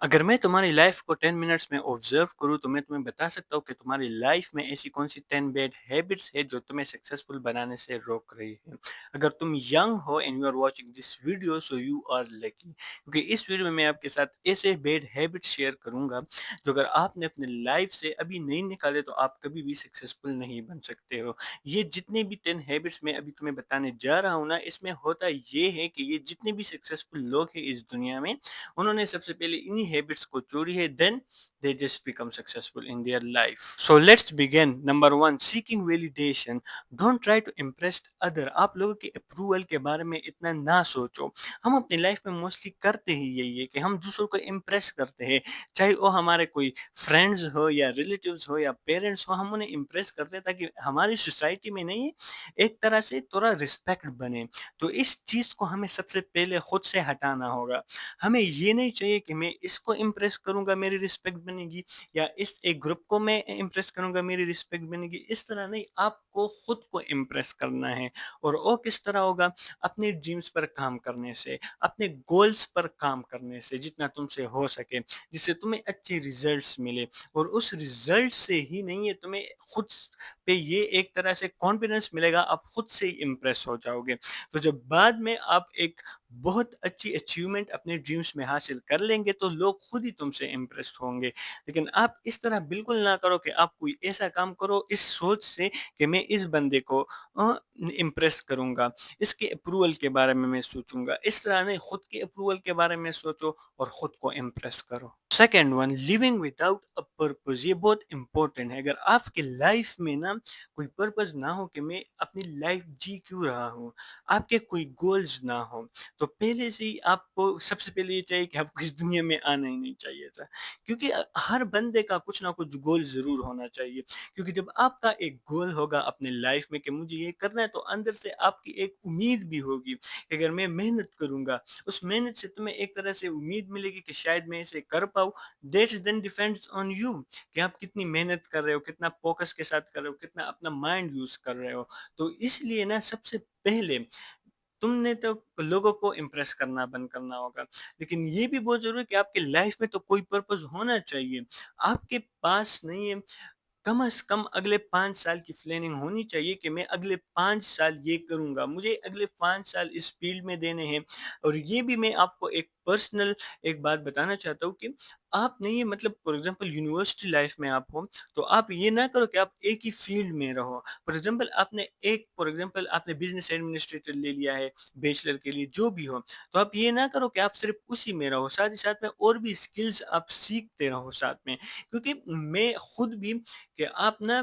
अगर मैं तुम्हारी लाइफ को 10 मिनट्स में ऑब्जर्व करूँ तो मैं तुम्हें बता सकता हूँ कि तुम्हारी लाइफ में ऐसी कौन सी 10 बैड हैबिट्स है जो तुम्हें सक्सेसफुल बनाने से रोक रही है। अगर तुम यंग हो and you are watching this video so you are lucky, क्योंकि इस वीडियो में मैं आपके साथ ऐसे बैड हैबिट्स शेयर करूंगा जो अगर आपने अपनी लाइफ से अभी नहीं निकाले तो आप कभी भी सक्सेसफुल नहीं बन सकते हो। ये जितने भी 10 हैबिट्स मैं अभी तुम्हें बताने जा रहा हूँ ना, इसमें होता ये है कि ये जितने भी सक्सेसफुल लोग हैं इस दुनिया में, उन्होंने सबसे पहले इन्हीं हैबिट्स को चोरी है, then they just become successful in their life. So let's begin. Number 1, seeking validation. Don't try to impress other. आप लोगों के अप्रूवल के बारे में इतना ना सोचो। हम अपनी लाइफ में मोस्टली करते ही यही है कि हम दूसरों को इम्प्रेस करते हैं, चाहे वो हमारे कोई फ्रेंड्स हो या रिलेटिव्स हो या पेरेंट्स हो, हम उन्हें इम्प्रेस करते हैं ताकि हमारी सोसाइटी में नहीं, एक तरह से थोड़ा रिस्पेक्ट बने। तो इस चीज को हमें सबसे पहले खुद से हटाना होगा। हमें ये नहीं चाहिए कि मैं इसको इम्प्रेस करूंगा मेरी रिस्पेक्ट बनेगी, या इस एक ग्रुप को मैं इम्प्रेस करूंगा मेरी रिस्पेक्ट बनेगी। इस तरह नहीं, आपको खुद को इम्प्रेस करना है। और वो किस तरह होगा? अपने ड्रीम्स पर काम करने से, अपने गोल्स पर काम करने से, जितना तुमसे हो सके, जिससे तुम्हें अच्छे रिजल्ट्स मिले। और उस रिजल्ट से ही नहीं है, तुम्हें खुद पे ये एक तरह से कॉन्फिडेंस मिलेगा, आप खुद से ही इम्प्रेस हो जाओगे। तो जब बाद में आप एक बहुत अच्छी अचीवमेंट अपने ड्रीम्स में हासिल कर लेंगे तो लोग खुद ही तुमसे इम्प्रेस्ड होंगे। लेकिन आप इस तरह बिल्कुल ना करो कि आप कोई ऐसा काम करो इस सोच से कि मैं इस बंदे को इम्प्रेस करूंगा, इसके अप्रूवल के बारे में मैं सोचूंगा। इस तरह नहीं, खुद के अप्रूवल के बारे में सोचो और खुद को इम्प्रेस करो। Second one, living without a purpose. ये बहुत इंपॉर्टेंट है। अगर आपकी लाइफ में ना कोई पर्पज ना हो कि मैं अपनी लाइफ जी क्यों रहा हूँ, आपके कोई गोल्स ना हो, तो पहले से ही आपको सबसे पहले ये चाहिए कि आपको इस दुनिया में आना ही नहीं चाहिए था। क्योंकि हर बंदे का कुछ ना कुछ गोल ज़रूर होना चाहिए। क्योंकि जब आपका एक गोल होगा अपने लाइफ में कि मुझे ये करना है, तो अंदर से आपकी एक उम्मीद भी होगी कि अगर मैं मेहनत करूँगा, उस मेहनत से तुम्हें एक तरह से उम्मीद मिलेगी कि शायद मैं इसे कर पाऊँ। That's then depends on you कि आप कितनी मेहनत कर रहे हो, कितना फ़ोकस के साथ कर रहे हो, कितना अपना माइंड यूज़ कर रहे हो। तो इसलिए ना सबसे पहले तुमने तो लोगों को इम्प्रेस करना बंद करना होगा। लेकिन ये भी बहुत ज़रूरी है कि आपकी लाइफ में तो कोई पर्पस होना चाहिए। आपके पास नहीं है, कम से कम अगले 5 साल की प्लानिंग होनी चाहिए कि मैं अगले 5 साल ये करूँगा, मुझे अगले 5 साल इस फ़ील्ड में देने हैं। और ये भी मैं आपको एक पर्सनल एक बात बताना चाहता हूँ कि आप नहीं, मतलब फॉर एग्ज़ाम्पल यूनिवर्सिटी लाइफ़ में आप हो, तो आप ये ना करो कि आप एक ही फ़ील्ड में रहो। फॉर एग्ज़ाम्पल आपने बिज़नेस एडमिनिस्ट्रेटर ले लिया है बैचलर के लिए, जो भी हो, तो आप ये ना करो कि आप सिर्फ़ उसी में रहो, साथ ही साथ में और भी स्किल्स आप सीखते रहो साथ में। क्योंकि मैं खुद भी, कि आप ना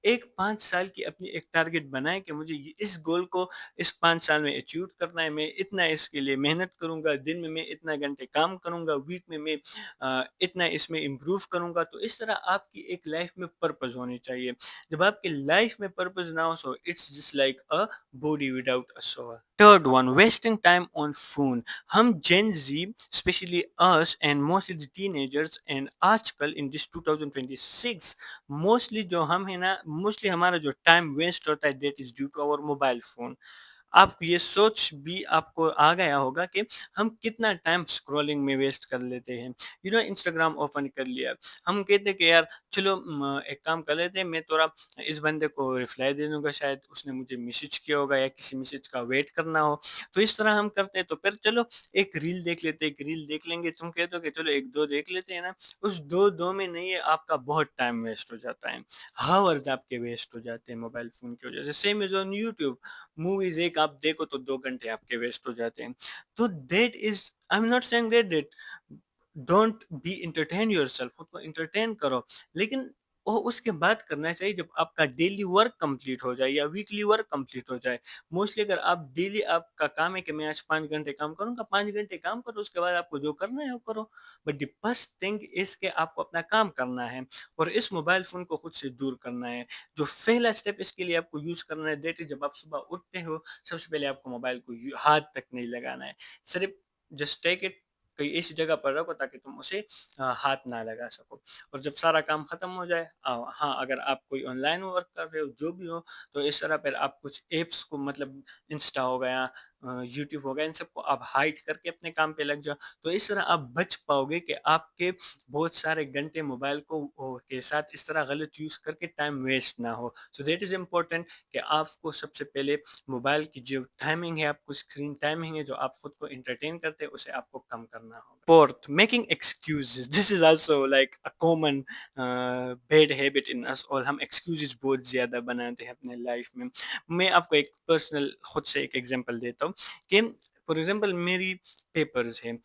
एक 5 साल की अपनी एक टारगेट बनाएँ कि मुझे ये इस गोल को इस 5 साल में अचीव करना है, मैं इतना इसके लिए मेहनत करूँगा, दिन में मैं इतना घंटे काम करूँगा, वीक में मैं इतना इसमें इम्प्रूव करूँगा। तो इस तरह आपकी एक लाइफ में पर्पस होनी चाहिए। जब आपकी लाइफ में पर्पस ना हो, so it's just like a body without a soul. Third one, wasting time on phone. हम Gen Z, specially us and mostly the teenagers, and आजकल इन दिस 2026 मोस्टली जो हम है ना, मोस्टली हमारा जो टाइम वेस्ट होता है that is due to our mobile phone. आप ये सोच भी आपको आ गया होगा कि हम कितना टाइम स्क्रॉलिंग में वेस्ट कर लेते हैं। इंस्टाग्राम ओपन कर लिया, हम कहते हैं कि यार चलो एक काम कर लेते हैं, मैं थोड़ा इस बंदे को रिप्लाई दे दूंगा, शायद उसने मुझे मैसेज किया होगा या किसी मैसेज का वेट करना हो। तो इस तरह हम करते हैं। तो फिर चलो एक रील देख लेते हैं, एक रील देख लेंगे, तुम कहते हो कि चलो एक दो देख लेते हैं ना, उस दो दो में नहीं है, आपका बहुत टाइम वेस्ट हो जाता है। हावर्स आपके वेस्ट हो जाते हैं मोबाइल फोन की वजह से। Same is on YouTube, movies एक आप देखो तो 2 घंटे आपके वेस्ट हो जाते हैं। तो that is, I am not saying that don't be entertain yourself, खुद को एंटरटेन करो, लेकिन वो उसके बाद करना चाहिए जब आपका डेली वर्क कंप्लीट हो जाए या वीकली वर्क कंप्लीट हो जाए। मोस्टली अगर आप डेली, आपका काम है कि मैं आज 5 घंटे काम करूँगा, 5 घंटे काम करो, उसके बाद आपको जो करना है वो करो। But the first thing is कि आपको अपना काम करना है और इस मोबाइल फ़ोन को खुद से दूर करना है। जो पहला स्टेप इसके लिए आपको यूज़ करना है दैट इज़, जब आप सुबह उठते हो, सबसे पहले आपको मोबाइल को हाथ तक नहीं लगाना है। सिर्फ़ जस्ट टेक इट, कहीं ऐसी जगह पर रखो ताकि तुम उसे हाथ ना लगा सको। और जब सारा काम खत्म हो जाए, हाँ, अगर आप कोई ऑनलाइन वर्क कर रहे हो, जो भी हो, तो इस तरह फिर आप कुछ ऐप्स को मतलब इंस्टा हो गया, यूट्यूब हो गया, इन सबको आप हाइड करके अपने काम पे लग जाओ। तो इस तरह आप बच पाओगे कि आपके बहुत सारे घंटे मोबाइल को के साथ इस तरह गलत यूज़ करके टाइम वेस्ट ना हो। सो दैट इज़ इम्पोर्टेंट कि आपको सबसे पहले मोबाइल की जो टाइमिंग है, आपको स्क्रीन टाइमिंग है, जो आप खुद को एंटरटेन करते हैं, उसे आपको कम करना होगा। Fourth, making excuses, this is also like a common bad habit in us all. हम एक्सक्यूजेस बहुत ज़्यादा बनाते हैं अपने लाइफ में। मैं आपको एक पर्सनल खुद से एक एग्जांपल देता हूँ कि फॉर एग्जांपल मेरी पेपर्स हैं,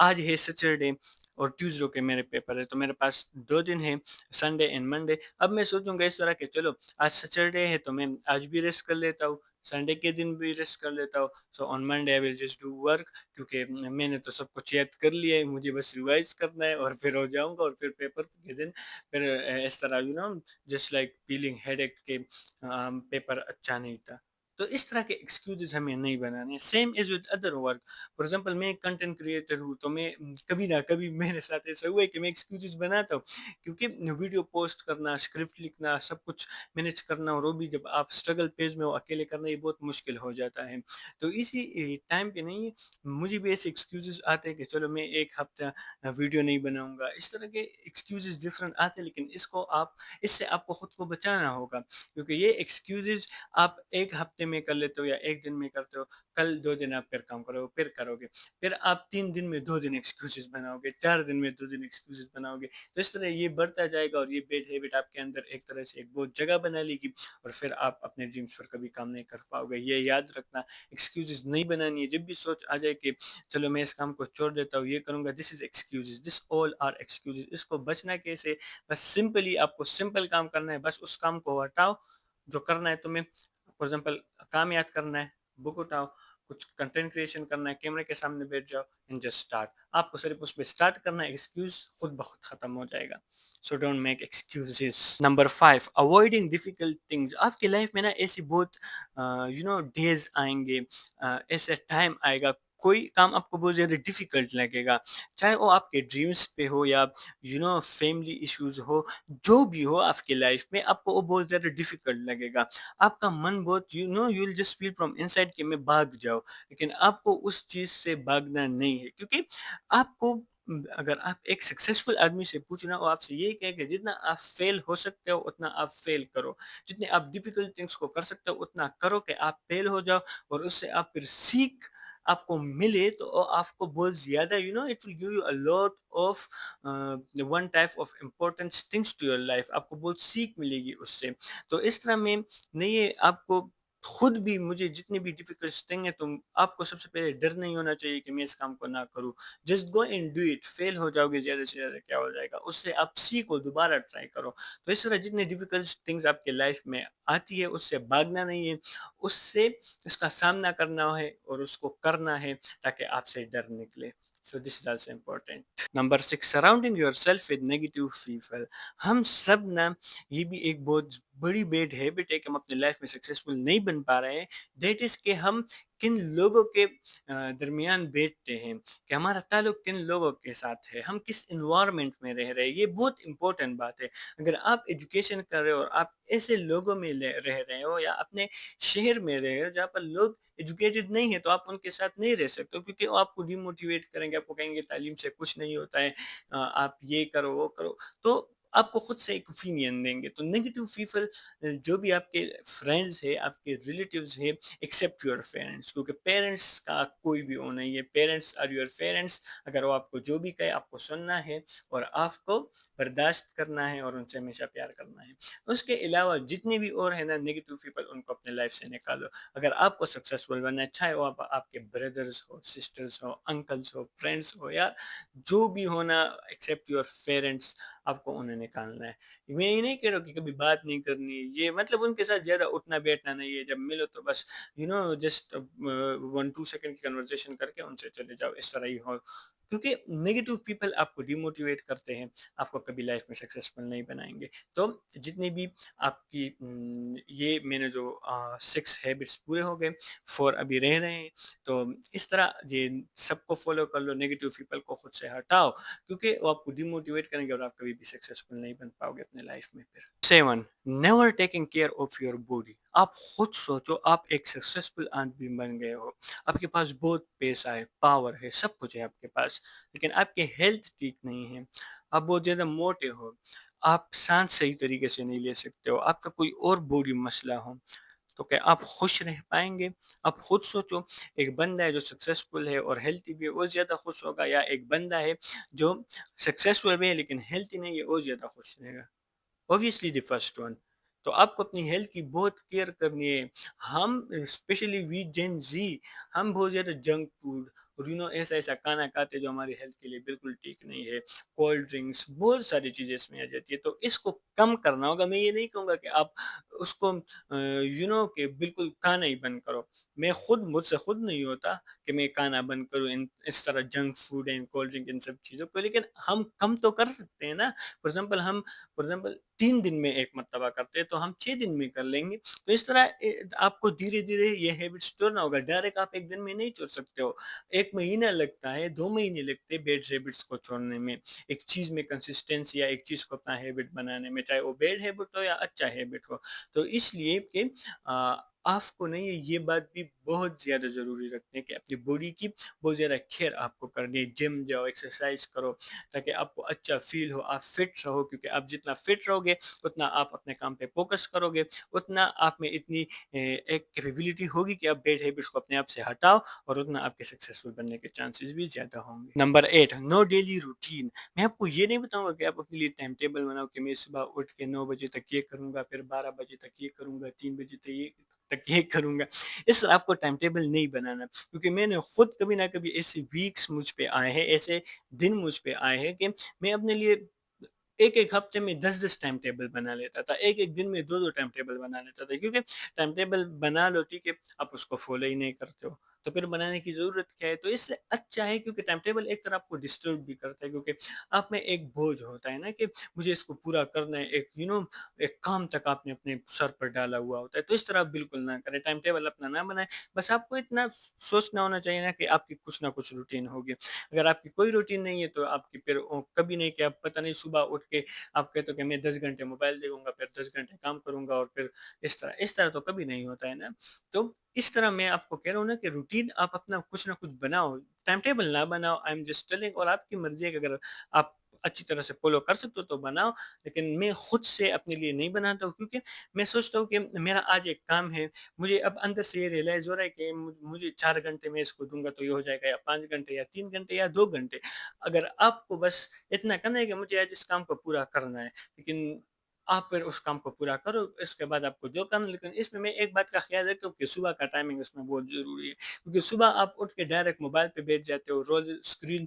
आज है सैटरडे और ट्यूसडे के मेरे पेपर है, तो मेरे पास 2 दिन है, संडे एंड मंडे। अब मैं सोचूँगा इस तरह के चलो आज सैटरडे है तो मैं आज भी रेस्ट कर लेता हूँ, संडे के दिन भी रेस्ट कर लेता हूँ, so on Monday I will just do work, क्योंकि मैंने तो सब कुछ याद कर लिया है, मुझे बस रिवाइज़ करना है और फिर हो जाऊँगा और फिर पेपर के दिन फिर इस तरह जस्ट लाइक फीलिंग हेडेक के पेपर अच्छा नहीं था। तो इस तरह के एक्सक्यूज़ेज़ हमें नहीं बनाने हैं। Same is with other work. For example मैं एक कंटेंट क्रिएटर हूँ, तो मैं कभी ना कभी मेरे साथ ऐसा हुआ है कि मैं एक्सक्यूज़ेज़ बनाता हूँ, क्योंकि वीडियो पोस्ट करना, स्क्रिप्ट लिखना, सब कुछ मैनेज करना, और वो भी जब आप स्ट्रगल फेज़ में हो, अकेले करना, ये बहुत मुश्किल हो जाता है। तो इसी टाइम पे नहीं, मुझे भी ऐसे एक्सक्यूज़ेज़ आते हैं कि चलो मैं 1 हफ़्ता वीडियो नहीं बनाऊँगा। इस तरह के एक्सक्यूज़ेज़ डिफरेंट आते हैं, लेकिन इससे आपको खुद को बचाना होगा, क्योंकि ये एक्सक्यूज़ेज़ आप 1 हफ़्ते में कर लेते हो या 1 दिन में करते हो, कल 2 दिन आप फिर काम करोगे, फिर करोगे। फिर आप 3 दिन में 2 दिन एक्सक्यूज़ेज़ बनाओगे, 4 दिन में 2 दिन एक्सक्यूज़ेज़ बनाओगे। तो इस तरह ये बढ़ता जाएगा और ये बैड हैबिट आपके अंदर एक तरह से एक बहुत जगह बना लेगी, और फिर आप अपने ड्रीम्स पर कभी काम नहीं कर पाओगे। ये याद रखना, एक्सक्यूज़ेज़ नहीं बनानी है। जब भी सोच आ जाए कि चलो मैं इस काम को छोड़ देता हूँ, ये करूँगा, this is excuses, this all are excuses. इसको बचना कैसे? बस सिंपली आपको सिंपल काम करना है, बस उस काम को हटाओ जो करना है तुम्हें। फॉर एग्ज़ाम्पल काम याद करना है, बुक उठाओ, कुछ कंटेंट क्रिएशन करना है, कैमरे के सामने बैठ जाओ एंड जस्ट स्टार्ट। आपको सिर्फ उसपे स्टार्ट करना है, एक्सक्यूज़ खुद ब खुद खत्म हो जाएगा। So don't make excuses. Number 5, avoiding difficult things. आपकी लाइफ में ना ऐसी बहुत डेज़ आएँगे, ऐसा टाइम आएगा, कोई काम आपको बहुत ज़्यादा डिफिकल्ट लगेगा, चाहे वो आपके ड्रीम्स पे हो या फैमिली इश्यूज़ हो, जो भी हो आपकी लाइफ में, आपको वो बहुत ज़्यादा डिफिकल्ट लगेगा। आपका मन बहुत you will just feel from inside कि मैं भाग जाऊँ, लेकिन आपको उस चीज़ से भागना नहीं है, क्योंकि आपको अगर आप एक सक्सेसफुल आदमी से पूछना, वो आपसे यही कहेगा जितना आप फेल हो सकते हो उतना आप फेल करो। जितने आप डिफिकल्ट थिंग्स को कर सकते हो उतना करो कि आप फेल हो जाओ, और उससे आप फिर सीख आपको मिले, तो आपको बहुत ज़्यादा it will give you a lot of one type of important things to your life. आपको बहुत सीख मिलेगी उससे। तो इस तरह में नहीं है, आपको खुद भी, मुझे जितनी भी डिफिकल्ट थिंग है, तुम आपको सबसे पहले डर नहीं होना चाहिए कि मैं इस काम को ना करूं। Just go and do it. Fail हो जाओगे, ज्यादा से ज्यादा क्या हो जाएगा, उससे आप सीखो, दोबारा ट्राई करो। तो इस तरह जितने डिफिकल्ट थिंग्स आपके लाइफ में आती है, उससे भागना नहीं है, उससे इसका सामना करना है और उसको करना है, ताकि आपसे डर निकले। So this is also important. Number 6, surrounding yourself with negative people. हम सब ना, ये भी एक बहुत बड़ी बैड हैबिट है कि हम अपनी लाइफ में सक्सेसफुल नहीं बन पा रहे हैं। दैट इज कि हम किन लोगों के दरमियान बैठते हैं, कि हमारा ताल्लुक किन लोगों के साथ है, हम किस इन्वायरमेंट में रह रहे हैं, ये बहुत इंपॉर्टेंट बात है। अगर आप एजुकेशन कर रहे हो और आप ऐसे लोगों में रह रहे हो, या अपने शहर में रह रहे हो जहाँ पर लोग एजुकेटेड नहीं है, तो आप उनके साथ नहीं रह सकते हो, क्योंकि वो आपको डिमोटिवेट करेंगे, आपको कहेंगे तालीम से कुछ नहीं होता है, आप ये करो वो करो। तो आपको खुद से एक ओपिनियन देंगे। तो नेगेटिव पीपल, जो भी आपके फ्रेंड्स है, आपके रिलेटिव्स है, एक्सेप्ट योर पेरेंट्स, क्योंकि पेरेंट्स का कोई भी वो नहीं है। Parents are your parents. अगर वो आपको जो भी कहे, आपको सुनना है और आपको बर्दाश्त करना है और उनसे हमेशा प्यार करना है। उसके अलावा जितने भी और है ना नेगेटिव पीपल, उनको अपने लाइफ से निकालो। अगर आपको सक्सेसफुल बनना है, चाहे वो आपके ब्रदर्स हो, सिस्टर्स हो, अंकल्स हो, फ्रेंड्स हो, या जो भी होना, एक्सेप्ट योर पेरेंट्स, आपको उन्हें निकालना है। मैं ये नहीं कह रहा हूँ कि कभी बात नहीं करनी है, ये मतलब उनके साथ ज़्यादा उठना बैठना नहीं है। जब मिलो तो बस जस्ट 1-2 सेकंड की कन्वर्सेशन करके उनसे चले जाओ, इस तरह ही हो। کیونکہ نیگیٹو پیپل آپ کو ڈیموٹیویٹ کرتے ہیں، آپ کو کبھی لائف میں سکسیسفل نہیں بنائیں گے۔ تو جتنی بھی آپ کی یہ میں نے جو 6 ہیبٹس پورے ہو گئے، 4 ابھی رہ رہے ہیں، تو اس طرح یہ سب کو فالو کر لو، نیگیٹو پیپل کو خود سے ہٹاؤ، کیونکہ وہ آپ کو ڈیموٹیویٹ کریں گے اور آپ کبھی بھی سکسیسفل نہیں بن پاؤ گے اپنے لائف میں پھر۔ 7 never taking care of your body. آپ خود سوچو، آپ ایک سکسیسفل آدمی بن گئے ہو، آپ کے پاس بہت پیسہ ہے، پاور ہے، سب کچھ ہے آپ کے پاس، لیکن آپ کی ہیلتھ ٹھیک نہیں ہے، آپ بہت زیادہ موٹے ہو، آپ سانس صحیح طریقے سے نہیں لے سکتے ہو، آپ کا کوئی اور باڈی مسئلہ ہو، تو کیا آپ خوش رہ پائیں گے؟ آپ خود سوچو، ایک بندہ ہے جو سکسیسفل ہے اور ہیلتھی بھی ہے، وہ زیادہ خوش ہوگا، یا ایک بندہ ہے جو سکسیسفل بھی ہے لیکن ہیلتھی نہیں ہے، وہ زیادہ خوش رہے گا؟ obviously the first one۔ تو آپ کو اپنی ہیلتھ کی بہت کیئر کرنی ہے۔ ہم اسپیشلی وی جین زی، ہم بہت زیادہ جنک فوڈ اور ایسا ایسا کھانا کھاتے ہیں جو ہماری ہیلتھ کے لیے بالکل ٹھیک نہیں ہے، کولڈ ڈرنکس، بہت ساری چیزیں اس میں آ جاتی ہے، تو اس کو کم کرنا ہوگا۔ میں یہ نہیں کہوں گا کہ آپ اس کو کہ بالکل کھانا ہی بند کرو، میں خود مجھ سے خود نہیں ہوتا کہ میں کھانا بند کروں اس طرح junk food and cold drink ان سب چیزوں کو، لیکن ہم کم تو کر سکتے ہیں نا۔ فار ایگزامپل 3 دن میں ایک مرتبہ کرتے ہیں تو ہم 6 دن میں کر لیں گے۔ تو اس طرح آپ کو دھیرے دھیرے یہ ہیبٹس توڑنا ہوگا، ڈائریکٹ آپ ایک دن میں نہیں چھوڑ سکتے ہو، 1 مہینہ لگتا ہے، 2 مہینے لگتے ہیں بیڈ ہیبٹس کو چھوڑنے میں، ایک چیز میں کنسسٹینسی یا ایک چیز کو اپنا ہیبٹ بنانے میں، چاہے وہ بیڈ ہیبٹ ہو یا اچھا ہیبٹ ہو۔ تو اس لیے کہ آپ کو نہیں، یہ بات بھی بہت زیادہ ضروری رکھتے ہیں کہ اپنی باڈی کی بہت زیادہ کیئر آپ کو کرنی ہے، جم جاؤ، ایکسرسائز کرو، تاکہ آپ کو اچھا فیل ہو، آپ فٹ رہو، کیونکہ آپ جتنا فٹ رہو گے اتنا آپ اپنے کام پہ فوکس کرو گے، اتنا آپ میں اتنی ایک کیپیبلٹی ہوگی کہ آپ بیڈ ہیبٹس کو اپنے آپ سے ہٹاؤ، اور اتنا آپ کے سکسیسفل بننے کے چانسز بھی زیادہ ہوں گے۔ نمبر 8 نو ڈیلی روٹین۔ میں آپ کو یہ نہیں بتاؤں گا کہ آپ اپنے لیے ٹائم ٹیبل بناؤ کہ میں صبح اٹھ کے 9 بجے تک یہ کروں گا، پھر 12 بجے تک یہ کروں گا، 3 بجے تک یہ کروں گا۔ اس طرح آپ کو ٹائم ٹیبل نہیں بنانا، کیونکہ میں نے خود کبھی نہ کبھی ایسے ویکس مجھ پہ آئے ہیں، ایسے دن مجھ پہ آئے ہیں کہ میں اپنے لیے ایک ایک ہفتے میں 10 ٹائم ٹیبل بنا لیتا تھا، ایک ایک دن میں 2 ٹائم ٹیبل بنا لیتا تھا، کیونکہ ٹائم ٹیبل بنا لو ٹھیک ہے، آپ اس کو فالو ہی نہیں کرتے ہو، تو پھر بنانے کی ضرورت کیا ہے؟ تو اس سے اچھا ہے، کیونکہ ٹائم ٹیبل ایک طرح آپ کو ڈسٹرب بھی کرتا ہے، کیونکہ آپ میں ایک بوجھ ہوتا ہے نا کہ مجھے اس کو پورا کرنا ہے، ایک ایک کام تک آپ نے اپنے سر پر ڈالا ہوا ہوتا ہے، تو اس طرح بالکل نہ کریں، ٹائم ٹیبل اپنا نہ بنائیں، بس آپ کو اتنا سوچنا ہونا چاہیے نا کہ آپ کی کچھ نہ کچھ روٹین ہوگی۔ اگر آپ کی کوئی روٹین نہیں ہے تو آپ کی پھر کبھی نہیں کہ آپ پتہ نہیں صبح اٹھ کے آپ کہتے ہو کہ میں 10 گھنٹے موبائل دیکھوں گا، پھر 10 گھنٹے کام کروں گا، اور پھر اس طرح تو کبھی نہیں ہوتا ہے نا۔ تو اس طرح میں آپ کو کہہ رہا ہوں نا کہ روٹین آپ اپنا کچھ نہ کچھ بناؤ، ٹائم ٹیبل نہ بناؤ، آئی ایم جسٹ ٹیلنگ، اور آپ کی مرضی ہے کہ اگر آپ اچھی طرح سے فالو کر سکتے ہو تو بناؤ، لیکن میں خود سے اپنے لیے نہیں بناتا ہوں، کیونکہ میں سوچتا ہوں کہ میرا آج ایک کام ہے، مجھے اب اندر سے یہ ریئلائز ہو رہا ہے کہ مجھے 4 گھنٹے میں اس کو دوں گا تو یہ ہو جائے گا، یا 5 گھنٹے یا 3 گھنٹے یا 2 گھنٹے۔ اگر آپ کو بس اتنا کرنا ہے کہ مجھے آج اس کام کو پورا کرنا ہے، لیکن آپ پھر اس کام کو پورا کرو، اس کے بعد آپ کو جو کرنا، لیکن اس میں ایک بات کا خیال رکھتا ہوں کہ صبح کا ٹائمنگ اس میں بہت ضروری ہے، کیونکہ صبح آپ اٹھ کے ڈائریکٹ موبائل پہ بیٹھ جاتے ہو، روز اسکرین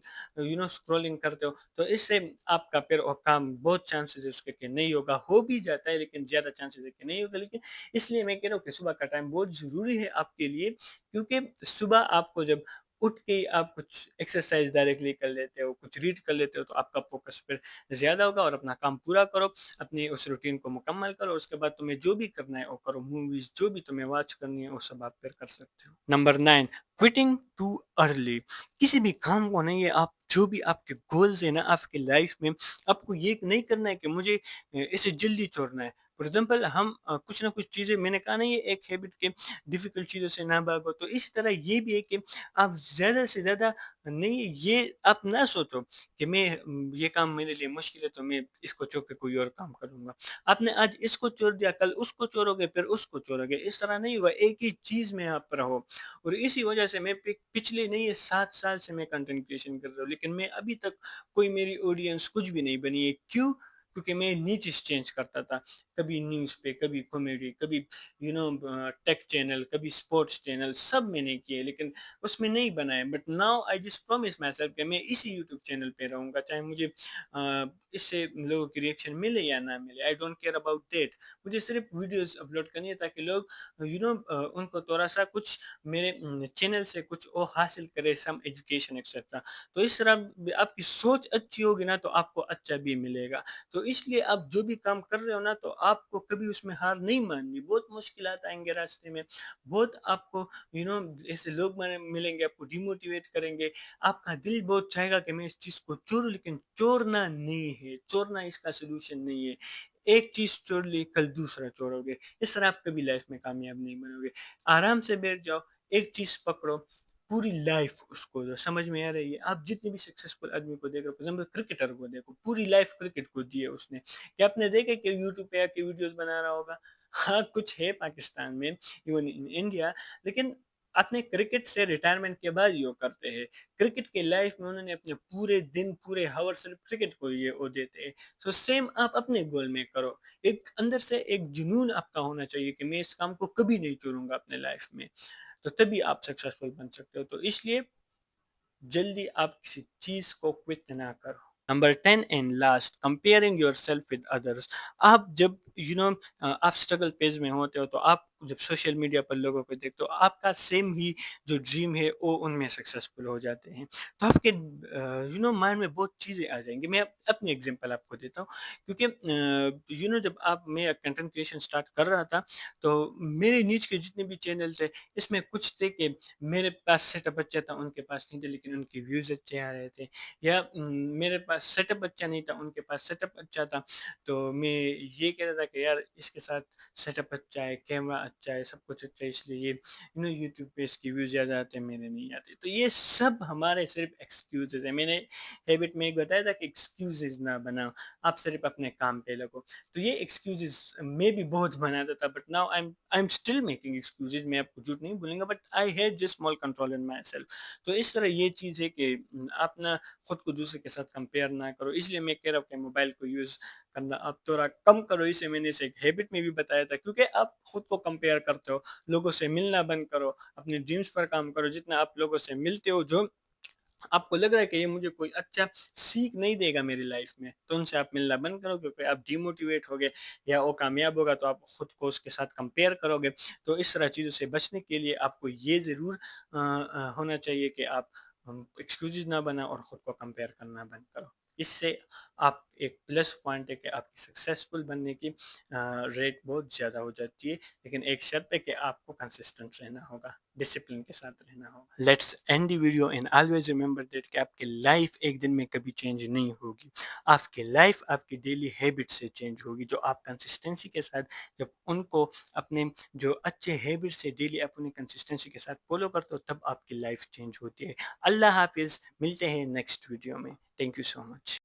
اسکرولنگ کرتے ہو، تو اس سے آپ کا پھر وہ کام بہت چانسز ہے اس کے کہ نہیں ہوگا، ہو بھی جاتا ہے لیکن زیادہ چانسز ہے کہ نہیں ہوگا، لیکن اس لیے میں کہہ رہا ہوں کہ صبح کا ٹائم بہت ضروری ہے آپ کے لیے، کیونکہ صبح آپ کو جب اٹھ کے آپ کچھ ایکسرسائز ڈائریکٹلی کر لیتے ہو، کچھ ریڈ کر لیتے ہو، تو آپ کا فوکس پھر زیادہ ہوگا، اور اپنا کام پورا کرو، اپنی اس روٹین کو مکمل کرو، اس کے بعد تمہیں جو بھی کرنا ہے وہ کرو، موویز جو بھی تمہیں واچ کرنی ہے وہ سب آپ پھر کر سکتے ہو۔ نمبر 9 کوئٹنگ ٹو ارلی۔ کسی بھی کام کو نہیں ہے، آپ جو بھی آپ کے گولز ہیں نا آپ کی لائف میں، آپ کو یہ نہیں کرنا ہے کہ مجھے اسے جلدی چھوڑنا ہے۔ فار ایگزامپل ہم کچھ نہ کچھ چیزیں، میں نے کہا نا یہ ایک ہیبٹ کے ڈیفیکلٹ چیزوں سے نہ بھاگو، تو اسی طرح یہ بھی ہے کہ آپ زیادہ سے زیادہ نہیں، یہ آپ نہ سوچو کہ میں یہ کام میرے لیے مشکل ہے تو میں اس کو چھوڑ کے کوئی اور کام کروں گا۔ آپ نے آج اس کو چھوڑ دیا، کل اس کو چھوڑو گے، پھر اس کو چھوڑو گے، اس طرح نہیں ہوا، ایک ہی چیز میں آپ رہو۔ اور اسی وجہ سے میں پچھلے نہیں ہے 7 سال سے میں کنٹینٹ کریشن کر رہا ہوں، لیکن میں ابھی تک کوئی میری آڈینس کچھ بھی نہیں بنی ہے۔ کیوں؟ کیونکہ میں نیچز چینج کرتا تھا، کبھی نیوز پہ، کبھی کامیڈی، کبھی ٹیک چینل، کبھی اسپورٹس چینل، سب میں نے کیے لیکن اس میں نہیں بنائے. But now I just promise my self کہ میں اسی یوٹیوب چینل پہ رہوں گا، چاہے مجھے اس سے لوگوں کی ریئیکشن ملے یا نہ ملے. I don't care about that. مجھے صرف ویڈیوز اپلوڈ کرنی ہے تاکہ لوگ ان کو تھوڑا سا کچھ میرے چینل سے کچھ وہ حاصل کرے، سم ایجوکیشن ایکسیٹرا. تو اس طرح آپ کی سوچ اچھی ہوگی نا تو آپ کو اچھا بھی ملے گا. تو اس لیے آپ جو بھی کام کر رہے ہو نا تو آپ کو کبھی اس میں ہار نہیں ماننی. بہت مشکلات آئیں گے راستے میں، بہت آپ کو ایسے لوگ ملیں گے، آپ کو ڈیموٹیویٹ کریں گے. آپ کا دل بہت چاہے گا کہ میں اس چیز کو چوروں، لیکن چورنا نہیں ہے، چورنا اس کا سلوشن نہیں ہے. ایک چیز چور لی، کل دوسرا چورو گے، اس طرح آپ کبھی لائف میں کامیاب نہیں بنو گے. آرام سے بیٹھ جاؤ، ایک چیز پکڑو، پوری لائف اس کو جو سمجھ میں آ رہی ہے. آپ جتنے بھی سکسیسفل آدمی کو دیکھو، کرکٹر کو دیکھو، پوری لائف کرکٹ کو دی ہے اس نے. کہ آپ نے دیکھا کہ یوٹیوب پہ آ کے ویڈیوز بنا رہا ہوگا؟ ہاں کچھ ہے پاکستان میں، ایون ان انڈیا، لیکن اپنے کرکٹ سے ریٹائرمنٹ کے بعد یہ کرتے ہیں. کرکٹ کے لائف میں انہوں نے اپنے پورے دن، پورے ہاور صرف کرکٹ کو یہ وہ دیتے ہیں. سو سیم آپ اپنے گول میں کرو. ایک اندر سے ایک جنون آپ کا ہونا چاہیے کہ میں اس کام کو کبھی نہیں چھوڑوں گا اپنے لائف میں. تو تبھی آپ سکسیسفل بن سکتے ہو. تو اس لیے جلدی آپ کسی چیز کو کوئٹ نہ کرو. Number 10 and last, comparing your self with others. آپ جب آپ اسٹرگل پیج میں ہوتے ہو تو آپ جب سوشل میڈیا پر لوگوں کو دیکھتے ہو، آپ کا سیم ہی جو ڈریم ہے وہ ان میں سکسیسفل ہو جاتے ہیں. تو آپ کے مائنڈ میں بہت چیزیں آ جائیں گی. میں اپنی ایگزامپل آپ کو دیتا ہوں، کیونکہ جب میں کنٹینٹ کریشن اسٹارٹ کر رہا تھا تو میرے نیچ کے جتنے بھی چینل تھے، اس میں کچھ تھے کہ میرے پاس سیٹ اپ اچھا تھا، ان کے پاس نہیں تھے لیکن ان کے ویوز اچھے آ رہے تھے. یا میرے پاس سیٹ اپ اچھا نہیں تھا، ان کے پاس سیٹ اپ اچھا تھا. تو میں یہ کہہ رہا تھا کہ یار اس کے ساتھ سیٹ اپ اچھا ہے، کیمرہ اچھا ہے، سب کچھ اچھا ہے، اس لیے یہ یوٹیوب پہ اس کی ویوز زیادہ آتے ہیں، میرے نہیں آتے. تو یہ سب ہمارے صرف ایکسکیوزز ہیں. میں نے ہیبٹ میں ایک بتایا تھا کہ ایکسکیوزز نہ بناؤ، آپ صرف اپنے کام پہ لگو. تو یہ ایکسکیوزز میں بھی بہت بناتا تھا، but now I am still making excuses. میں آپ کو جھوٹ نہیں بولوں گا، but I have just small control in myself. تو اس طرح یہ چیز ہے کہ آپ نہ خود کو دوسرے کے ساتھ کمپیئر نہ کرو. اس لیے میں کہہ رہا ہوں کہ موبائل کو یوز کرنا آپ تھوڑا کم کرو. اسے میں نے اسے ایک ہیبٹ میں بھی بتایا تھا، کیونکہ آپ خود کو کمپیئر کرتے ہو. لوگوں سے ملنا بند کرو، اپنے ڈریمز پر کام کرو. جتنا آپ لوگوں سے ملتے ہو، جو آپ کو لگ رہا ہے کہ یہ مجھے کوئی اچھا سیکھ نہیں دے گا میری لائف میں، تو ان سے آپ ملنا بند کرو. کیونکہ آپ ڈی موٹیویٹ ہو گے یا وہ کامیاب ہوگا تو آپ خود کو اس کے ساتھ کمپیئر کرو گے. تو اس طرح چیزوں سے بچنے کے لیے آپ کو یہ ضرور ہونا چاہیے کہ آپ ایکسکیوزز نہ بنا اور خود کو کمپیئر کرنا بند کرو. اس سے آپ ایک پلس پوائنٹ ہے کہ آپ کی سکسیسفل بننے کی ریٹ بہت زیادہ ہو جاتی ہے. لیکن ایک شرط ہے کہ آپ کو کنسسٹنٹ رہنا ہوگا، ڈسپلن کے ساتھ رہنا ہوگا. Let's and the video and always remember that کہ آپ کی لائف ایک دن میں کبھی چینج نہیں ہوگی. آپ کی لائف آپ کی ڈیلی ہیبٹ سے چینج ہوگی. جو آپ کنسسٹنسی کے ساتھ جب ان کو اپنے جو اچھے ہیبٹ سے ڈیلی اپنی کنسسٹنسی کے ساتھ فالو کرتے ہو، تب آپ کی لائف چینج ہوتی ہے. اللہ حافظ، ملتے ہیں نیکسٹ ویڈیو میں. Thank you so much.